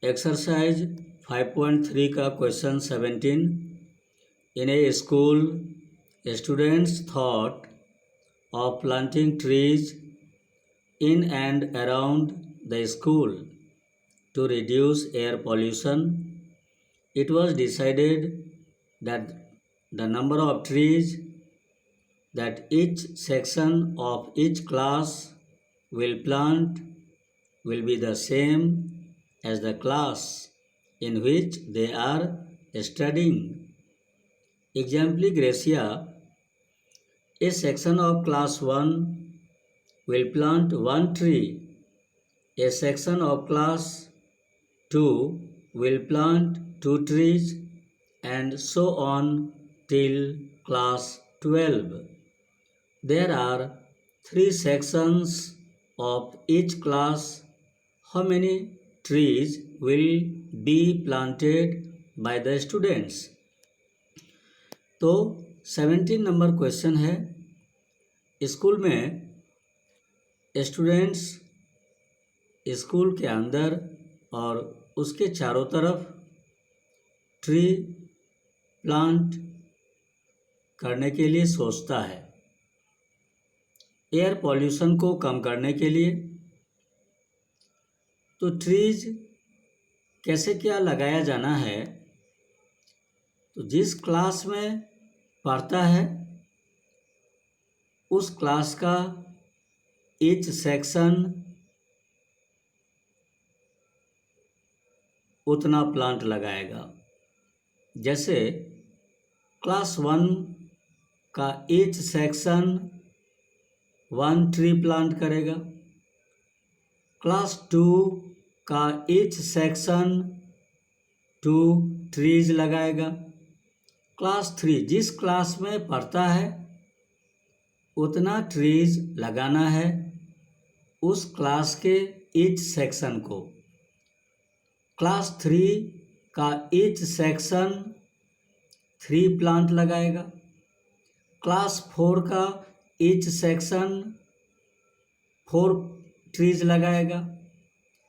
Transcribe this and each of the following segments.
Exercise 5.3 का question 17। In A school students thought of planting trees in and around the school to reduce air pollution. It was decided that the number of trees that each section of each class will plant will be the same as the class in which they are studying. Exempli Gracia, a section of class 1 will plant one tree, a section of class 2 will plant 2 trees, and so on till class 12. There are 3 sections of each class. How many trees will be planted by the students? तो 17 number question है। School में students school के अंदर और उसके चारों तरफ tree plant करने के लिए सोचता है, एयर पॉल्यूशन को कम करने के लिए। तो ट्रीज कैसे क्या लगाया जाना है, तो जिस क्लास में पढ़ता है उस क्लास का ईच सेक्शन उतना प्लांट लगाएगा। जैसे क्लास 1 का ईच सेक्शन 1 ट्री प्लांट करेगा, क्लास 2 का ईच सेक्शन 2 ट्रीज लगाएगा, क्लास 3 जिस क्लास में पढ़ता है उतना ट्रीज लगाना है उस क्लास के ईच सेक्शन को। क्लास 3 का ईच सेक्शन 3 प्लांट लगाएगा, क्लास 4 का ईच सेक्शन 4 ट्रीज लगाएगा,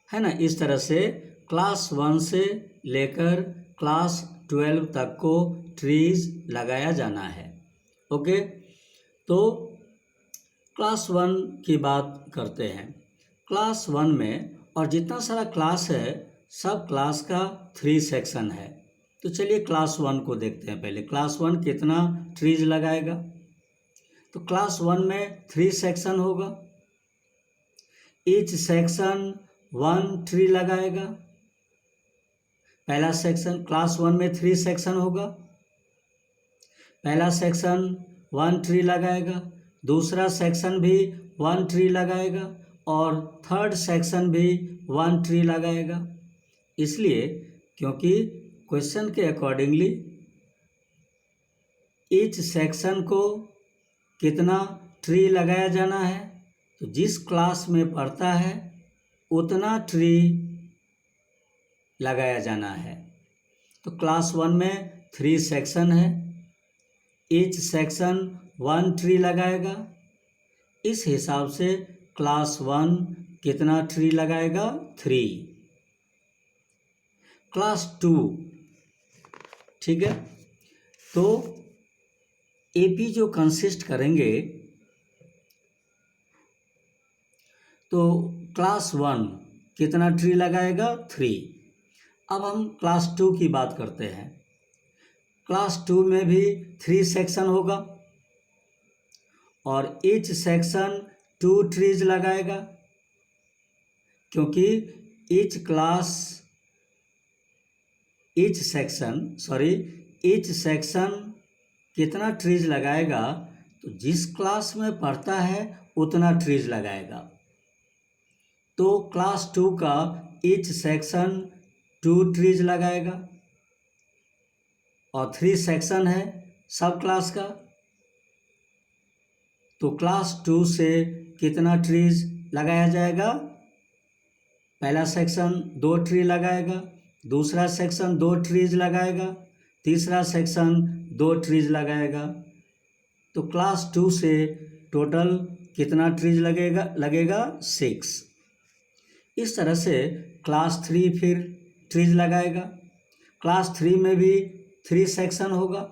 है ना। इस तरह से क्लास 1 से लेकर क्लास 12 तक को ट्रीज लगाया जाना है। ओके, तो क्लास 1 की बात करते हैं। क्लास 1 में और जितना सारा क्लास है सब क्लास का 3 सेक्शन है। तो चलिए क्लास 1 को देखते हैं। पहले क्लास 1 कितना ट्रीज लगाएगा, तो क्लास 1 में 3 सेक्शन होगा, ईच सेक्शन 1 ट्री लगाएगा। पहला सेक्शन क्लास 1 में 3 सेक्शन होगा, पहला सेक्शन 1 ट्री लगाएगा, दूसरा सेक्शन भी 1 ट्री लगाएगा और थर्ड सेक्शन भी 1 ट्री लगाएगा। इसलिए क्योंकि क्वेश्चन के अकॉर्डिंगली ईच सेक्शन को कितना ट्री लगाया जाना है, तो जिस क्लास में पढ़ता है उतना ट्री लगाया जाना है। तो क्लास 1 में 3 सेक्शन है, ईच सेक्शन 1 ट्री लगाएगा। इस हिसाब से क्लास 1 कितना ट्री लगाएगा, 3। क्लास 2, ठीक है, तो एपी जो कंसिस्ट करेंगे, तो क्लास 1 कितना ट्री लगाएगा, 3। अब हम क्लास 2 की बात करते हैं। क्लास 2 में भी 3 सेक्शन होगा और ईच सेक्शन 2 ट्रीज लगाएगा, क्योंकि ईच सेक्शन कितना ट्रीज लगाएगा, तो जिस क्लास में पढ़ता है उतना ट्रीज लगाएगा। तो क्लास 2 का ईच सेक्शन 2 ट्रीज लगाएगा और 3 सेक्शन है सब क्लास का। तो क्लास 2 से कितना ट्रीज लगाया जाएगा, पहला सेक्शन 2 ट्री लगाएगा, दूसरा सेक्शन 2 ट्रीज लगाएगा, तीसरा सेक्शन 2 ट्रीज लगाएगा। तो क्लास 2 से टोटल कितना ट्रीज लगेगा, 6। इस तरह से क्लास 3 फिर ट्रीज लगाएगा। क्लास 3 में भी 3 सेक्शन होगा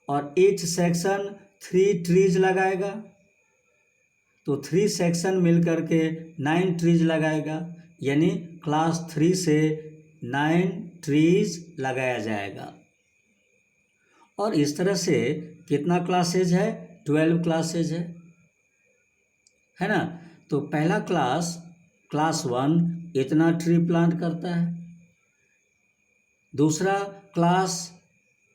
और ईच सेक्शन 3 ट्रीज लगाएगा, तो 3 सेक्शन मिल करके 9 ट्रीज लगाएगा, यानी क्लास 3 से 9 ट्रीज लगाया जाएगा। और इस तरह से कितना क्लासेज है? 12 क्लासेज है ना। तो पहला क्लास 1 इतना ट्री प्लांट करता है, दूसरा क्लास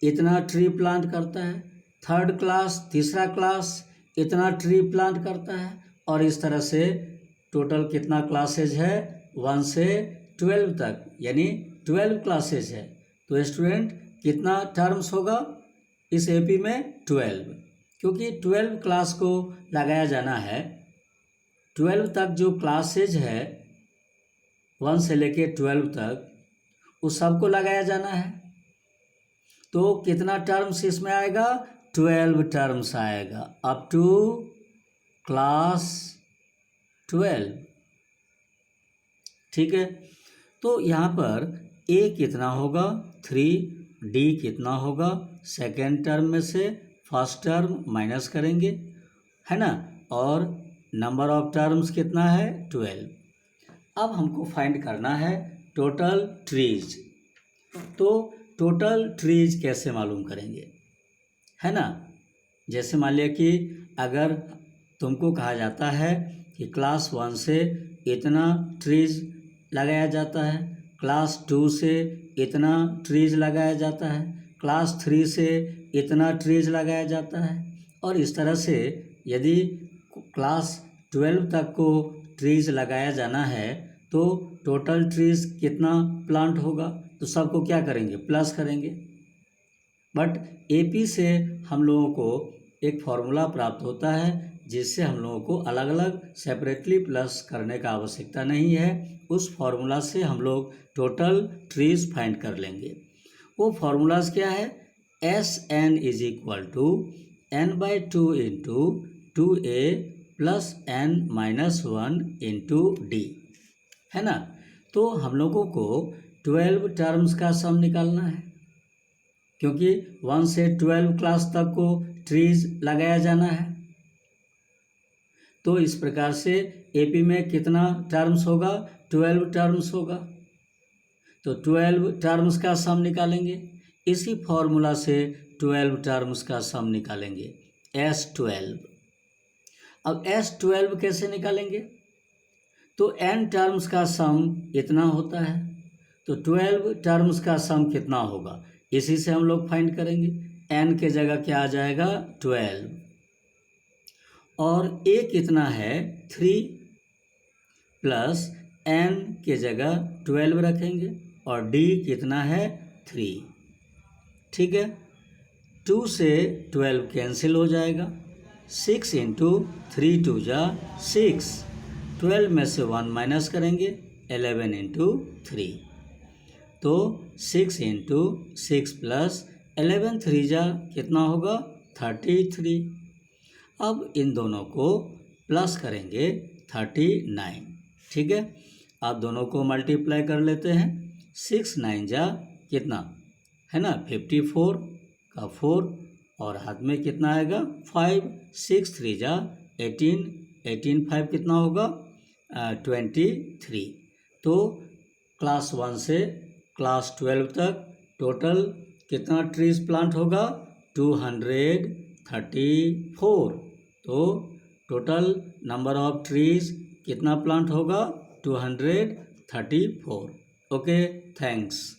इतना ट्री प्लांट करता है, थर्ड क्लास, तीसरा क्लास इतना ट्री प्लांट करता है, और इस तरह से टोटल कितना क्लासेज है? 1 से 12 तक, यानी 12 क्लासेज है। तो स्टूडेंट कितना टर्म्स होगा इस एपी में? 12, क्योंकि 12 क्लास को लगाया जाना है। 12 तक जो क्लासेज है 1 से लेके 12 तक, उस सबको लगाया जाना है। तो कितना टर्म्स इसमें आएगा? 12 टर्म्स आएगा अप टू क्लास 12। ठीक है, तो यहाँ पर ए कितना होगा? 3, डी कितना होगा? सेकेंड टर्म में से फर्स्ट टर्म माइनस करेंगे, है ना, और नंबर ऑफ टर्म्स कितना है? 12। अब हमको फाइंड करना है टोटल ट्रीज। तो टोटल ट्रीज कैसे मालूम करेंगे, है ना। जैसे मान लिया कि अगर तुमको कहा जाता है कि क्लास 1 से इतना ट्रीज लगाया जाता है, क्लास 2 से इतना ट्रीज लगाया जाता है, क्लास 3 से इतना ट्रीज लगाया जाता है, और इस तरह से यदि क्लास 12 तक को ट्रीज लगाया जाना है तो टोटल ट्रीज कितना प्लांट होगा? तो सबको क्या करेंगे? प्लस करेंगे। बट एपी से हम लोगों को एक फॉर्मूला प्राप्त होता है जिससे हम लोगों को अलग अलग सेपरेटली प्लस करने का आवश्यकता नहीं है। उस फॉर्मूला से हम लोग टोटल ट्रीज फाइंड कर लेंगे। वो फॉर्मूलाज क्या है? SN is equal to n/2 into 2a plus n-1 into D, है ना। तो हम लोगों को 12 टर्म्स का सम निकालना है, क्योंकि 1 से 12 क्लास तक को ट्रीज लगाया जाना है। तो इस प्रकार से एपी में कितना टर्म्स होगा? 12 टर्म्स होगा। तो 12 टर्म्स का सम निकालेंगे। इसी फॉर्मूला से 12 टर्म्स का सम निकालेंगे, S12। अब S12 कैसे निकालेंगे? तो n टर्म्स का सम इतना होता है, तो 12 टर्म्स का सम कितना होगा इसी से हम लोग फाइंड करेंगे। n के जगह क्या आ जाएगा? 12, और a कितना है? 3 प्लस n के जगह 12 रखेंगे, और d कितना है? 3। ठीक है, 2 से 12 कैंसिल हो जाएगा, 6 इंटू 3 2 जा 6, 12 में से 1 माइनस करेंगे, 11 इंटू 3, तो 6 इंटू 6 प्लस 11 3 जा कितना होगा? 33। अब इन दोनों को प्लस करेंगे 39। ठीक है, अब दोनों को मल्टीप्लाई कर लेते हैं। 6 9 जा कितना है ना? 54 का 4, और हाथ में कितना आएगा? 5। 6 3 जा 18, 18 5 कितना होगा? 23। तो क्लास 1 से क्लास 12 तक टोटल कितना ट्रीज प्लांट होगा? 234। तो टोटल नंबर ऑफ ट्रीज कितना प्लांट होगा? 234। Okay, thanks.